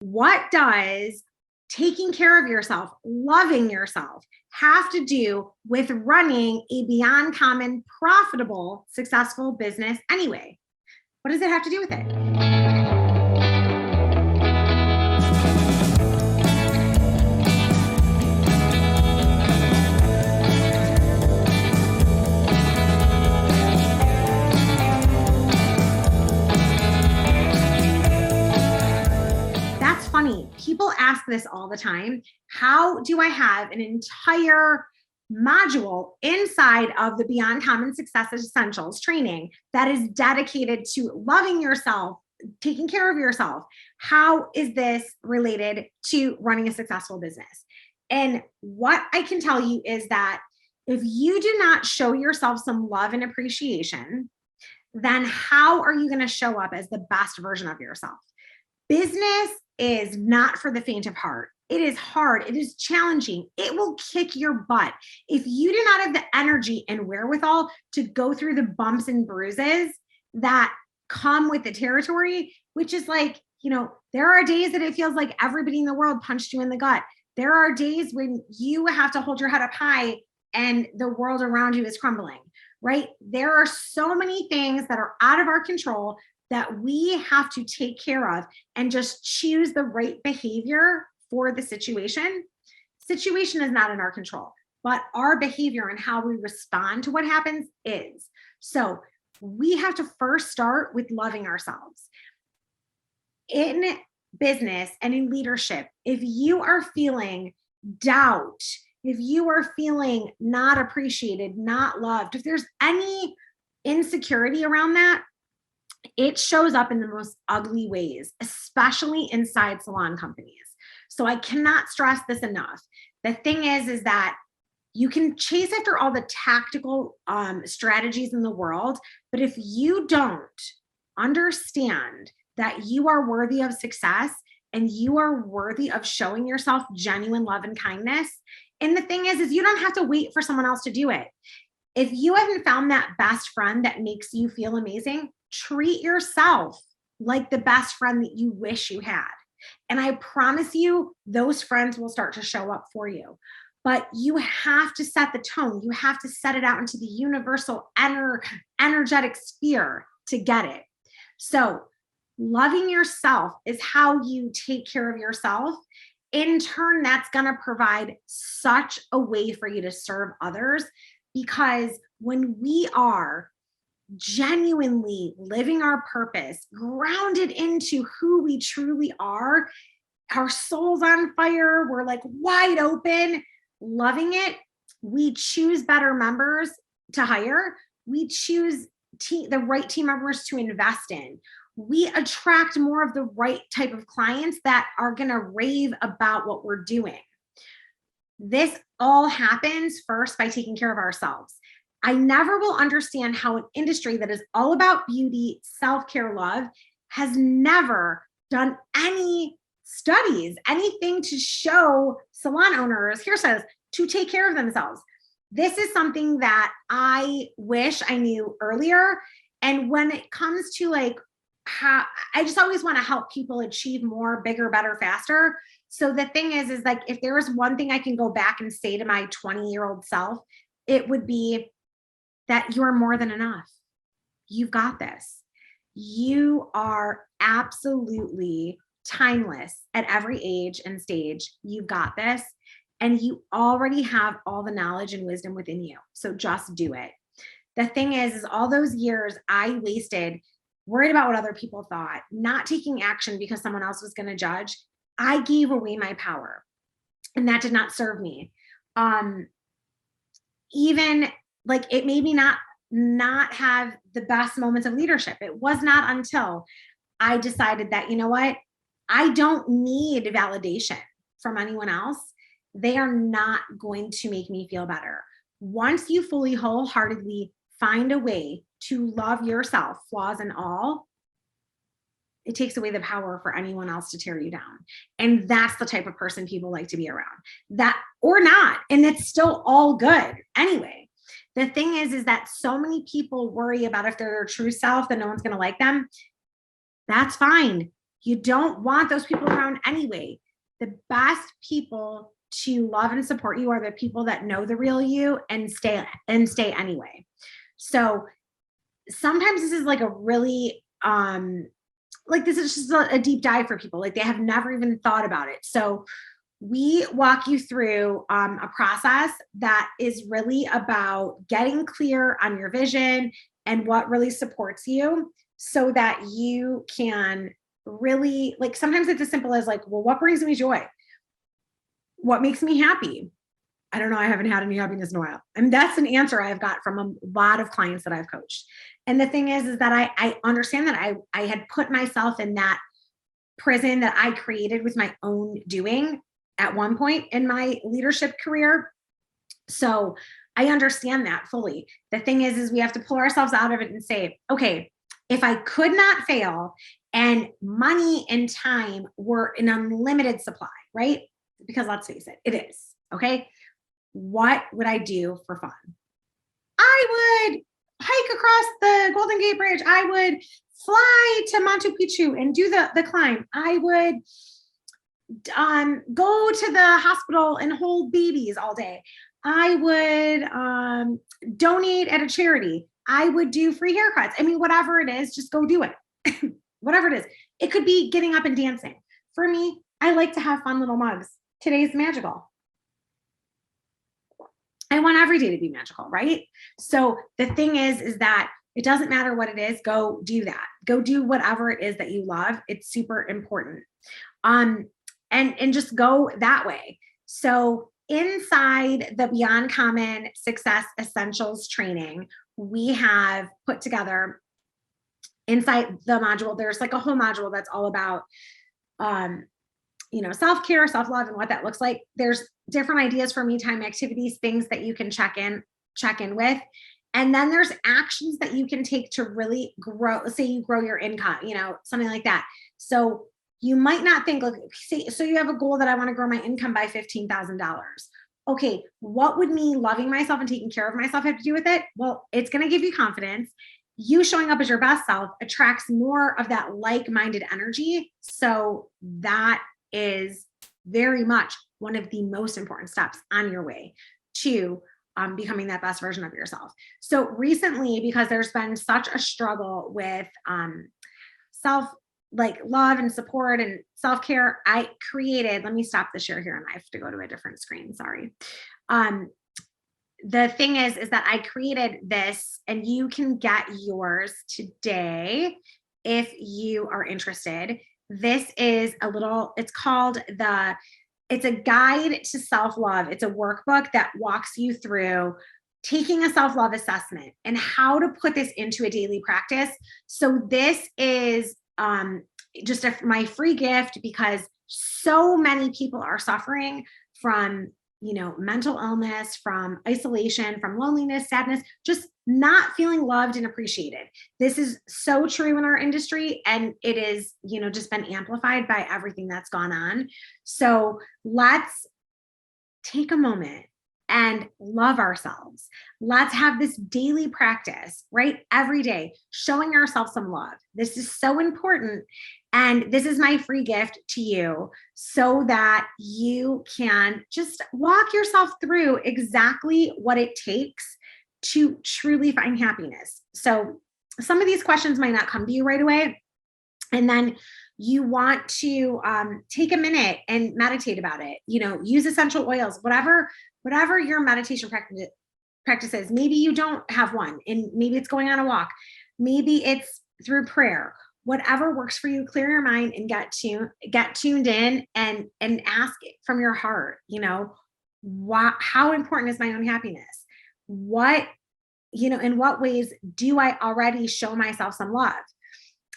What does taking care of yourself, loving yourself, have to do with running a beyond common, profitable, successful business anyway? What does it have to do with it? That's funny. People ask this all the time. How do I have an entire module inside of the Beyond Common Success Essentials training that is dedicated to loving yourself, taking care of yourself? How is this related to running a successful business? And what I can tell you is that if you do not show yourself some love and appreciation, then how are you going to show up as the best version of yourself? Business is not for the faint of heart. It is hard. It is challenging. It will kick your butt. If you do not have the energy and wherewithal to go through the bumps and bruises that come with the territory, which is like, there are days that it feels like everybody in the world punched you in the gut. There are days when you have to hold your head up high and the world around you is crumbling, right? There are so many things that are out of our control that we have to take care of and just choose the right behavior for the situation. Situation is not in our control, but our behavior and how we respond to what happens is. So we have to first start with loving ourselves. In business and in leadership, if you are feeling doubt, if you are feeling not appreciated, not loved, if there's any insecurity around that, it shows up in the most ugly ways, especially inside salon companies. So I cannot stress this enough. The thing is that you can chase after all the tactical strategies in the world, but if you don't understand that you are worthy of success and you are worthy of showing yourself genuine love and kindness, and the thing is you don't have to wait for someone else to do it. If you haven't found that best friend that makes you feel amazing, treat yourself like the best friend that you wish you had. And I promise you, those friends will start to show up for you. But you have to set the tone. You have to set it out into the universal energetic sphere to get it. So loving yourself is how you take care of yourself. In turn, that's going to provide such a way for you to serve others, because when we are genuinely living our purpose, grounded into who we truly are, our soul's on fire, we're like wide open, loving it, we choose better members to hire, we choose the right team members to invest in, we attract more of the right type of clients that are going to rave about what we're doing. This all happens first by taking care of ourselves. I never will understand how an industry that is all about beauty, self-care, love has never done any studies, anything to show salon owners, hairstylists, to take care of themselves. This is something that I wish I knew earlier. And when it comes to how I just always want to help people achieve more, bigger, better, faster. So the thing is like, if there was one thing I can go back and say to my 20-year-old self, it would be that you're more than enough. You've got this. You are absolutely timeless at every age and stage. You've got this. And you already have all the knowledge and wisdom within you. So just do it. The thing is all those years I wasted worried about what other people thought, not taking action because someone else was going to judge. I gave away my power, and that did not serve me. Even like it made me not have the best moments of leadership. It was not until I decided that, you know what, I don't need validation from anyone else. They are not going to make me feel better. Once you fully, wholeheartedly find a way to love yourself, flaws and all, it takes away the power for anyone else to tear you down. And that's the type of person people like to be around. That or not. And it's still all good anyway. The thing is that so many people worry about if they're their true self, that no one's going to like them. That's fine. You don't want those people around anyway. The best people to love and support you are the people that know the real you and stay anyway. So sometimes this is like a really, like this is just a deep dive for people. Like they have never even thought about it. So we walk you through a process that is really about getting clear on your vision and what really supports you so that you can really, like, sometimes it's as simple as like, well, what brings me joy? What makes me happy? I don't know. I haven't had any happiness in a while. I mean, that's an answer I've got from a lot of clients that I've coached. And the thing is that I understand that I had put myself in that prison that I created with my own doing at one point in my leadership career. So I understand that fully. The thing is we have to pull ourselves out of it and say, okay, if I could not fail and money and time were an unlimited supply, right? Because let's face it, it is, okay? What would I do for fun? I would hike across the Golden Gate Bridge. I would fly to Machu Picchu and do the climb. I would go to the hospital and hold babies all day. I would donate at a charity. I would do free haircuts. I mean, whatever it is, just go do it. Whatever it is. It could be getting up and dancing. For me, I like to have fun little mugs. Today's magical. I want every day to be magical, right? So the thing is that it doesn't matter what it is, go do that. Go do whatever it is that you love. It's super important. And just go that way. So inside the Beyond Common Success Essentials training, we have put together inside the module, there's like a whole module that's all about, self-care, self-love, and what that looks like. There's different ideas for me time activities, things that you can check in with. And then there's actions that you can take to really grow. Say you grow your income, something like that. So you might not think, like, so you have a goal that I want to grow my income by $15,000. Okay, what would me loving myself and taking care of myself have to do with it? Well, it's going to give you confidence. You showing up as your best self attracts more of that like-minded energy. So that is very much one of the most important steps on your way to becoming that best version of yourself. So recently, because there's been such a struggle with love and support and self-care, I created, let me stop the share here and I have to go to a different screen. Sorry. The thing is that I created this and you can get yours today if you are interested. This is it's a guide to self-love. It's a workbook that walks you through taking a self-love assessment and how to put this into a daily practice. So this is just my free gift because so many people are suffering from mental illness, from isolation, from loneliness, sadness, just not feeling loved and appreciated. This is so true in our industry, and it is, just been amplified by everything that's gone on. So let's take a moment and love ourselves. Let's have this daily practice, right? Every day, showing ourselves some love. This is so important. And this is my free gift to you so that you can just walk yourself through exactly what it takes to truly find happiness. So some of these questions might not come to you right away. And then you want to take a minute and meditate about it, use essential oils, whatever your meditation practice is. Maybe you don't have one, and maybe it's going on a walk. Maybe it's through prayer. Whatever works for you, clear your mind and get tuned in and ask it from your heart, how important is my own happiness? In what ways do I already show myself some love?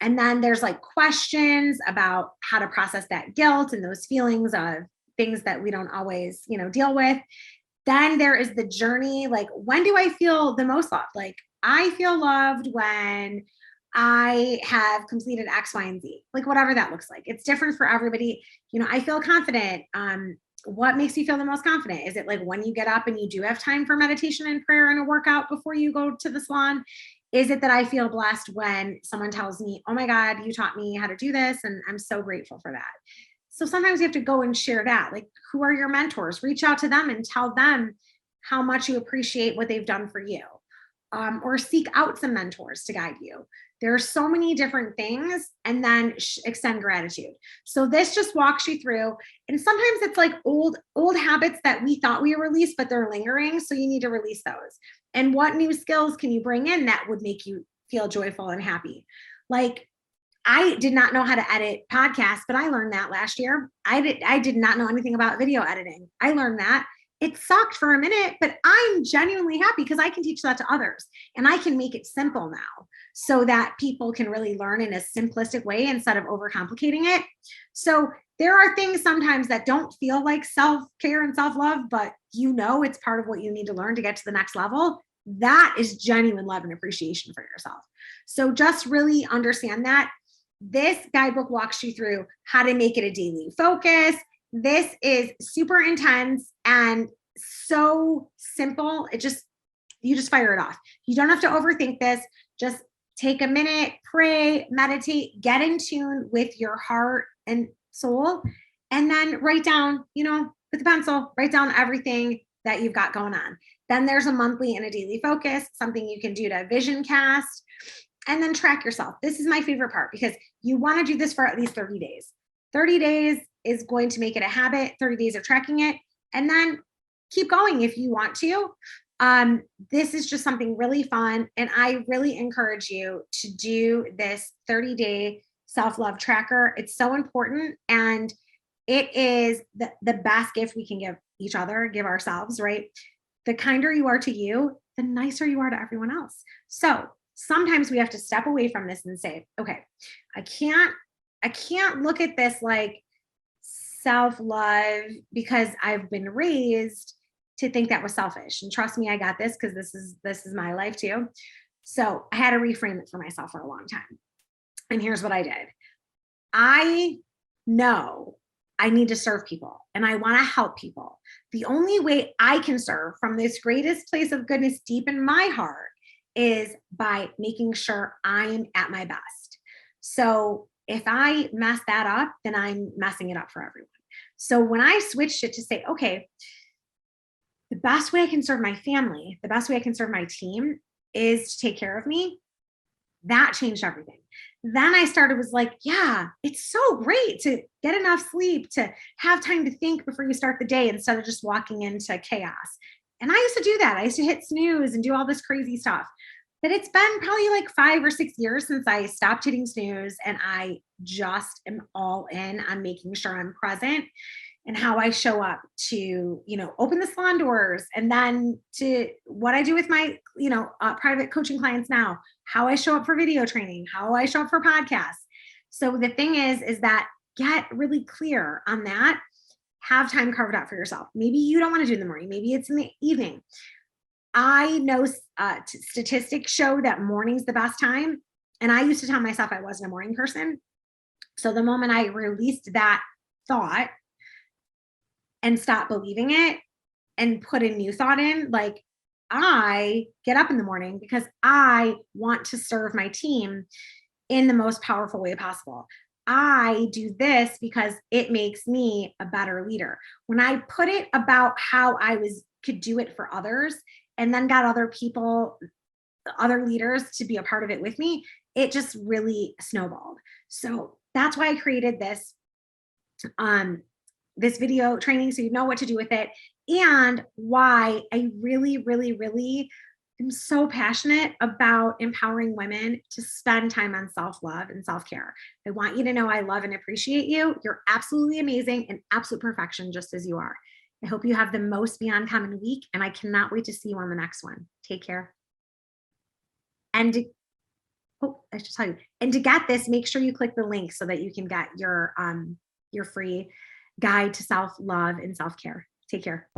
And then there's like questions about how to process that guilt and those feelings of things that we don't always, deal with. Then there is the journey. Like, when do I feel the most loved? Like, I feel loved when I have completed X, Y, and Z, like whatever that looks like. It's different for everybody. I feel confident. What makes you feel the most confident? Is it like when you get up and you do have time for meditation and prayer and a workout before you go to the salon? Is it that I feel blessed when someone tells me, oh my God, you taught me how to do this, and I'm so grateful for that. So sometimes you have to go and share that. Like, who are your mentors? Reach out to them and tell them how much you appreciate what they've done for you. Or seek out some mentors to guide you. There are so many different things, and then extend gratitude. So this just walks you through, and sometimes it's like old habits that we thought we released, but they're lingering. So you need to release those. And what new skills can you bring in that would make you feel joyful and happy? Like, I did not know how to edit podcasts, but I learned that last year. I did not know anything about video editing. I learned that. It sucked for a minute, but I'm genuinely happy because I can teach that to others, and I can make it simple now so that people can really learn in a simplistic way instead of overcomplicating it. So there are things sometimes that don't feel like self-care and self-love, but it's part of what you need to learn to get to the next level. That is genuine love and appreciation for yourself. So just really understand that. This guidebook walks you through how to make it a daily focus. This is super intense and so simple. You just fire it off. You don't have to overthink this. Just take a minute, pray, meditate, get in tune with your heart and soul, and then write down, with a pencil, write down everything that you've got going on. Then there's a monthly and a daily focus, something you can do to vision cast, and then track yourself. This is my favorite part because you want to do this for at least 30 days. 30 days is going to make it a habit, 30 days of tracking it, and then keep going if you want to. This is just something really fun, and I really encourage you to do this 30-day self-love tracker. It's so important, and it is the best gift we can give each other, give ourselves, right? The kinder you are to you, the nicer you are to everyone else. So sometimes we have to step away from this and say, okay, I can't look at this like self-love because I've been raised to think that was selfish. And trust me, I got this because this is my life too. So I had to reframe it for myself for a long time. And here's what I did. I know I need to serve people and I want to help people. The only way I can serve from this greatest place of goodness deep in my heart is by making sure I'm at my best. So if I mess that up, then I'm messing it up for everyone. So when I switched it to say, okay, the best way I can serve my family, the best way I can serve my team is to take care of me, that changed everything. Then I was like, yeah, it's so great to get enough sleep, to have time to think before you start the day instead of just walking into chaos. And I used to do that. I used to hit snooze and do all this crazy stuff. But it's been probably like 5 or 6 years since I stopped hitting snooze, and I just am all in on making sure I'm present and how I show up to, open the salon doors, and then to what I do with my, private coaching clients now, how I show up for video training, how I show up for podcasts. So the thing is that get really clear on that. Have time carved out for yourself. Maybe you don't want to do it in the morning. Maybe it's in the evening. I know statistics show that morning's the best time. And I used to tell myself I wasn't a morning person. So the moment I released that thought and stopped believing it and put a new thought in, like, I get up in the morning because I want to serve my team in the most powerful way possible. I do this because it makes me a better leader. When I put it about how could do it for others, and then got other people, other leaders to be a part of it with me, it just really snowballed. So that's why I created this video training, so you know what to do with it, and why I really, really, really am so passionate about empowering women to spend time on self-love and self-care. I want you to know I love and appreciate you. You're absolutely amazing and absolute perfection just as you are. I hope you have the most beyond common week, and I cannot wait to see you on the next one. Take care. And I should tell you, and to get this, make sure you click the link so that you can get your free guide to self-love and self-care. Take care.